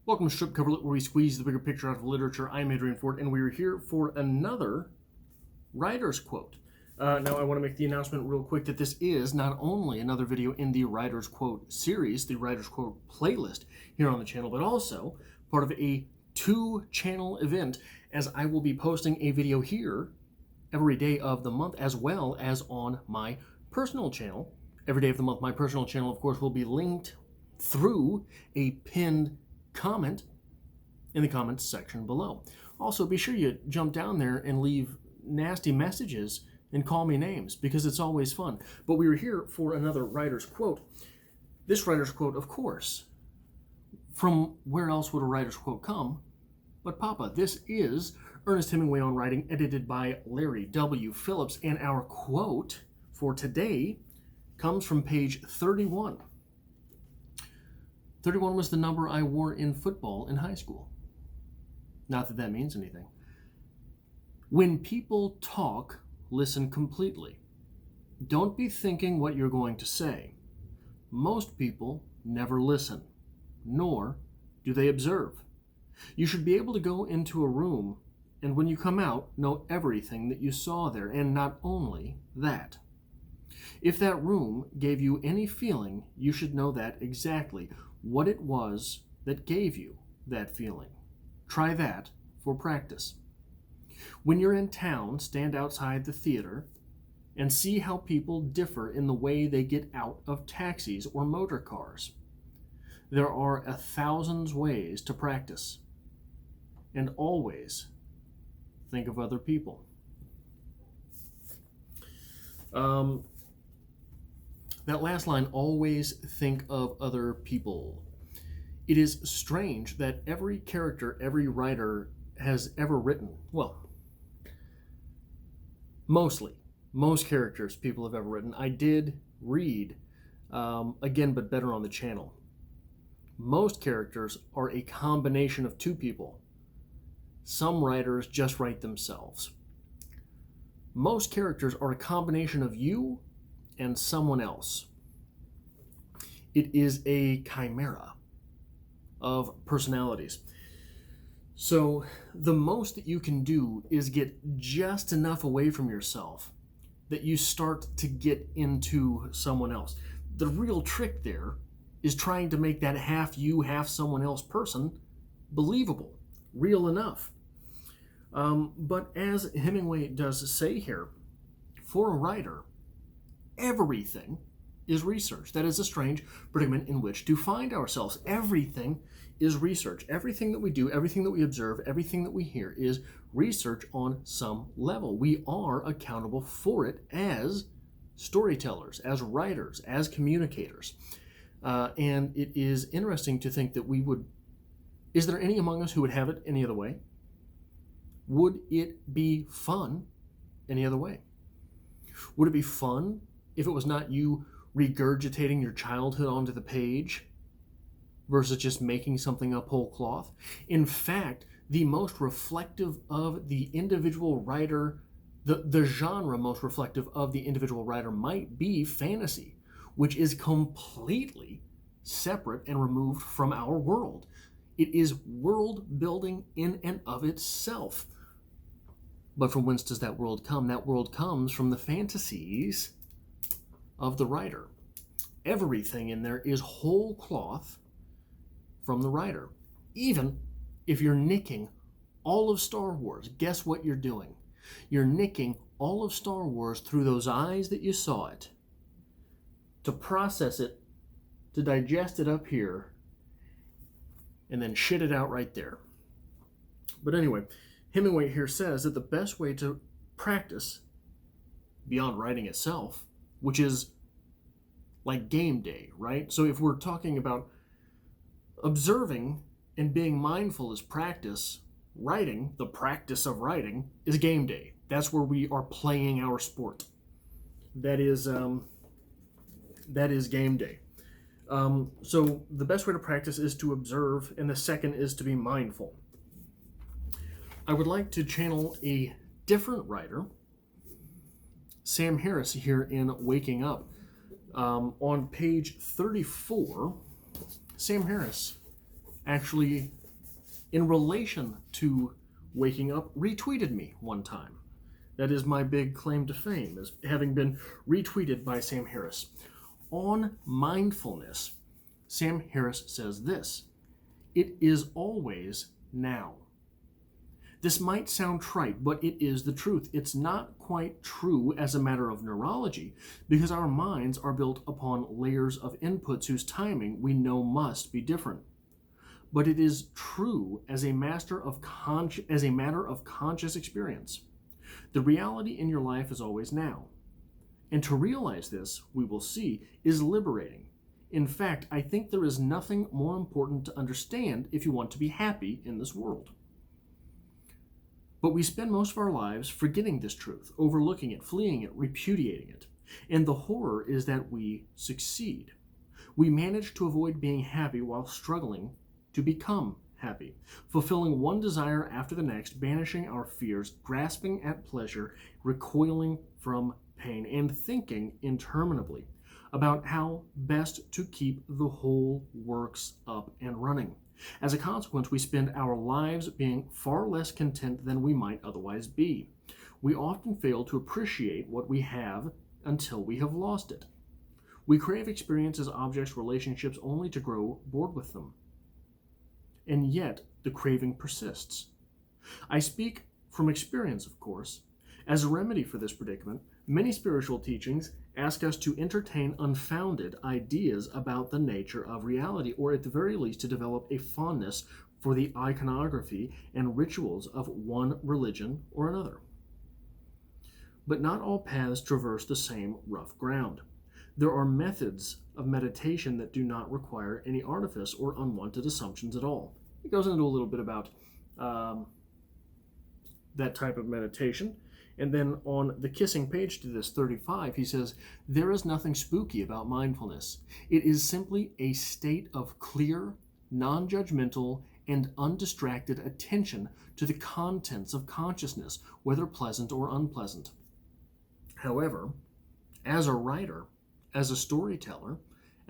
Welcome to Strip Cover Lit, where we squeeze the bigger picture out of literature. I'm Adrian Ford, and we are here for another writer's quote. Now, I want to make the announcement real quick that this is not only another video in the writer's quote series, the writer's quote playlist here on the channel, but also part of a two-channel event, as I will be posting a video here every day of the month, as well as on my personal channel. Every day of the month, my personal channel, of course, will be linked through a pinned comment in the comments section below. Also, be sure you jump down there and leave nasty messages and call me names, because it's always fun. But we were here for another writer's quote. This writer's quote, of course, from where else would a writer's quote come but Papa? This is Ernest Hemingway on Writing, edited by Larry W. Phillips, and our quote for today comes from page 31. 31 was the number I wore in football in high school. Not that that means anything. When people talk, listen completely. Don't be thinking what you're going to say. Most people never listen, nor do they observe. You should be able to go into a room and when you come out, know everything that you saw there, and not only that. If that room gave you any feeling, you should know that exactly what it was that gave you that feeling. Try that for practice. When you're in town, stand outside the theater and see how people differ in the way they get out of taxis or motor cars. There are 1,000 ways to practice, and always think of other people. That last line, always think of other people. It is strange that every character, every writer has ever written, well, most characters people have ever written, I did read, again, but better on the channel. Most characters are a combination of two people. Some writers just write themselves. Most characters are a combination of you and someone else. It is a chimera of personalities. So the most that you can do is get just enough away from yourself that you start to get into someone else. The real trick there is trying to make that half you, half someone else person believable, real enough. But as Hemingway does say here, for a writer, everything is research. That is a strange predicament in which to find ourselves. Everything is research. Everything that we do, everything that we observe, everything that we hear is research on some level. We are accountable for it as storytellers, as writers, as communicators. And it is interesting to think that we would, is there any among us who would have it any other way? Would it be fun any other way? Would it be fun if it was not you regurgitating your childhood onto the page versus just making something up whole cloth? In fact, the most reflective of the individual writer, the genre most reflective of the individual writer might be fantasy, which is completely separate and removed from our world. It is world building in and of itself. But from whence does that world come? That world comes from the fantasies of the writer. Everything in there is whole cloth from the writer. Even if you're nicking all of Star Wars, guess what you're doing? You're nicking all of Star Wars through those eyes that you saw it, to process it, to digest it up here, and then shit it out right there. But anyway, Hemingway here says that the best way to practice beyond writing itself, which is like game day, right? So if we're talking about observing and being mindful is practice, writing, the practice of writing, is game day. That's where we are playing our sport. That is game day. So the best way to practice is to observe, and the second is to be mindful. I would like to channel a different writer, Sam Harris, here in Waking Up. On page 34, Sam Harris actually, in relation to waking up, retweeted me one time. That is my big claim to fame, is having been retweeted by Sam Harris. On mindfulness, Sam Harris says this: it is always now. This might sound trite, but it is the truth. It's not quite true as a matter of neurology, because our minds are built upon layers of inputs whose timing we know must be different. But it is true as a matter of conscious experience. The reality in your life is always now. And to realize this, we will see, is liberating. In fact, I think there is nothing more important to understand if you want to be happy in this world. But we spend most of our lives forgetting this truth, overlooking it, fleeing it, repudiating it. And the horror is that we succeed. We manage to avoid being happy while struggling to become happy, fulfilling one desire after the next, banishing our fears, grasping at pleasure, recoiling from pain, and thinking interminably about how best to keep the whole works up and running. As a consequence, we spend our lives being far less content than we might otherwise be. We often fail to appreciate what we have until we have lost it. We crave experiences, objects, relationships, only to grow bored with them. And yet, the craving persists. I speak from experience, of course. As a remedy for this predicament, many spiritual teachings ask us to entertain unfounded ideas about the nature of reality, or at the very least to develop a fondness for the iconography and rituals of one religion or another. But not all paths traverse the same rough ground. There are methods of meditation that do not require any artifice or unwanted assumptions at all. It goes into a little bit about that type of meditation. And then on the kissing page to this 35, he says, there is nothing spooky about mindfulness. It is simply a state of clear, non-judgmental, and undistracted attention to the contents of consciousness, whether pleasant or unpleasant. However, as a writer, as a storyteller,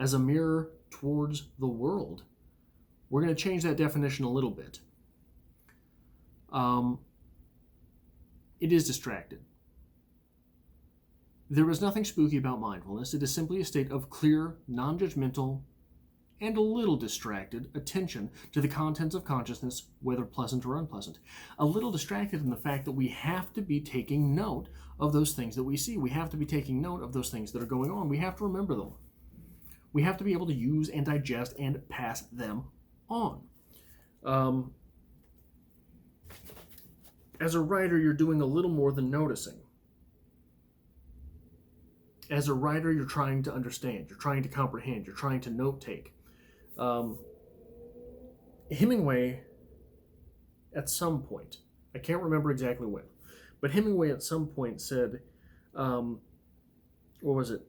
as a mirror towards the world, we're going to change that definition a little bit. It is distracted. There is nothing spooky about mindfulness. It is simply a state of clear, non-judgmental, and a little distracted attention to the contents of consciousness, whether pleasant or unpleasant. A little distracted in the fact that we have to be taking note of those things that we see. We have to be taking note of those things that are going on. We have to remember them. We have to be able to use and digest and pass them on. As a writer, you're doing a little more than noticing. As a writer, you're trying to understand, you're trying to comprehend, you're trying to note take. Hemingway, at some point, I can't remember exactly when, but Hemingway at some point said, what was it?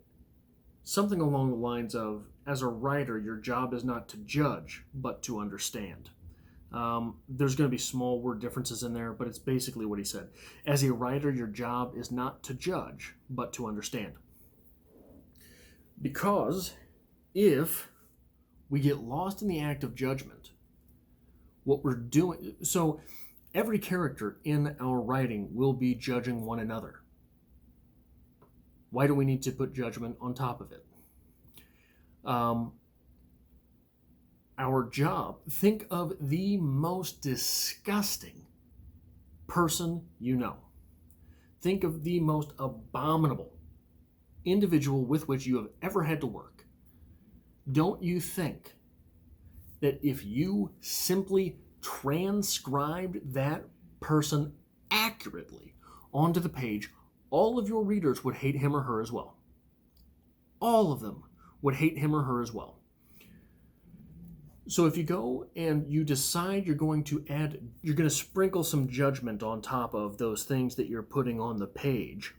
Something along the lines of, as a writer, your job is not to judge, but to understand. There's going to be small word differences in there, but it's basically what he said. As a writer, your job is not to judge, but to understand. Because if we get lost in the act of judgment, what we're doing, so every character in our writing will be judging one another. Why do we need to put judgment on top of it? Our job, think of the most disgusting person you know. Think of the most abominable individual with which you have ever had to work. Don't you think that if you simply transcribed that person accurately onto the page, all of your readers would hate him or her as well? All of them would hate him or her as well. So if you go and you decide you're going to sprinkle some judgment on top of those things that you're putting on the page,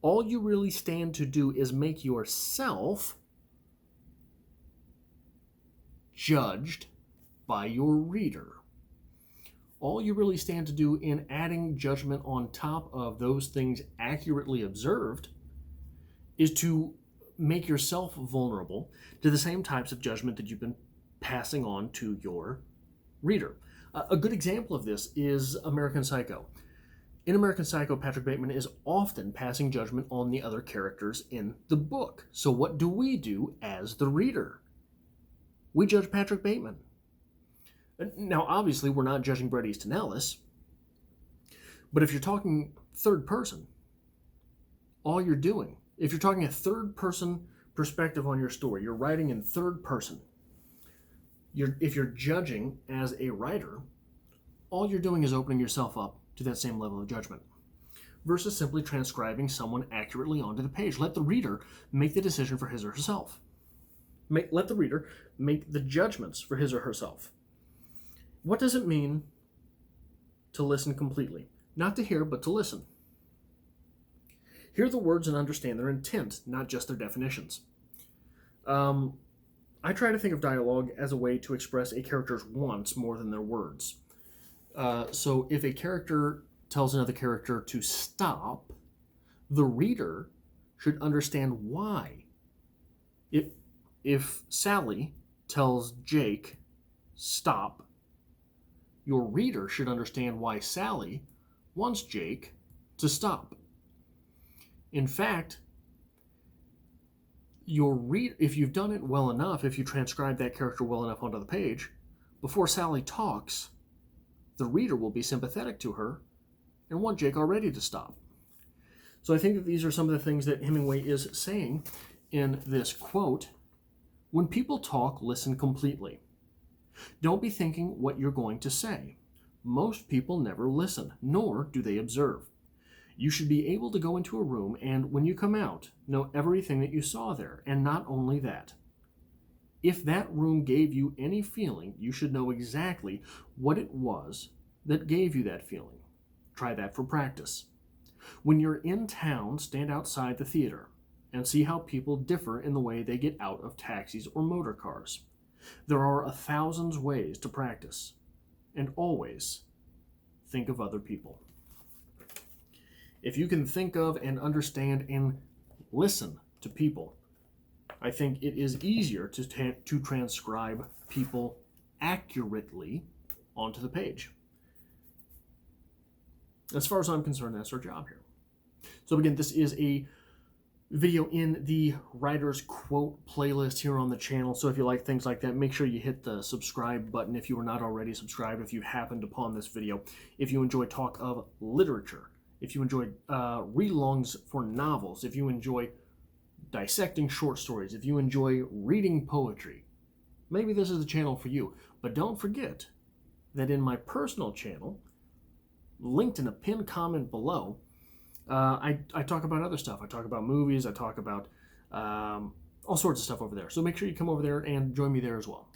all you really stand to do is make yourself judged by your reader. All you really stand to do in adding judgment on top of those things accurately observed is to make yourself vulnerable to the same types of judgment that you've been passing on to your reader. A good example of this is American Psycho. In American Psycho, Patrick Bateman is often passing judgment on the other characters in the book. So what do we do as the reader? We judge Patrick Bateman. Now, obviously, we're not judging Bret Easton Ellis, but if you're talking third person, all you're doing, if you're talking a third person perspective on your story, you're writing in third person, if you're judging as a writer, all you're doing is opening yourself up to that same level of judgment versus simply transcribing someone accurately onto the page. Let the reader make the decision for his or herself. Let the reader make the judgments for his or herself. What does it mean to listen completely? Not to hear, but to listen. Hear the words and understand their intent, not just their definitions. I try to think of dialogue as a way to express a character's wants more than their words. So if a character tells another character to stop, the reader should understand why. If Sally tells Jake, stop, your reader should understand why Sally wants Jake to stop. In fact, if you've done it well enough, if you transcribe that character well enough onto the page, before Sally talks, the reader will be sympathetic to her and want Jake already to stop. So I think that these are some of the things that Hemingway is saying in this quote. When people talk, listen completely. Don't be thinking what you're going to say. Most people never listen, nor do they observe. You should be able to go into a room and, when you come out, know everything that you saw there, and not only that. If that room gave you any feeling, you should know exactly what it was that gave you that feeling. Try that for practice. When you're in town, stand outside the theater and see how people differ in the way they get out of taxis or motor cars. There are 1,000 ways to practice, and always think of other people. If you can think of and understand and listen to people, I think it is easier to transcribe people accurately onto the page. As far as I'm concerned, that's our job here. So again, this is a video in the Writer's Quote playlist here on the channel. So if you like things like that, make sure you hit the subscribe button if you are not already subscribed, if you happened upon this video. If you enjoy talk of literature, if you enjoy read-alongs for novels, if you enjoy dissecting short stories, if you enjoy reading poetry, maybe this is the channel for you. But don't forget that in my personal channel, linked in a pinned comment below, I talk about other stuff. I talk about movies. I talk about all sorts of stuff over there. So make sure you come over there and join me there as well.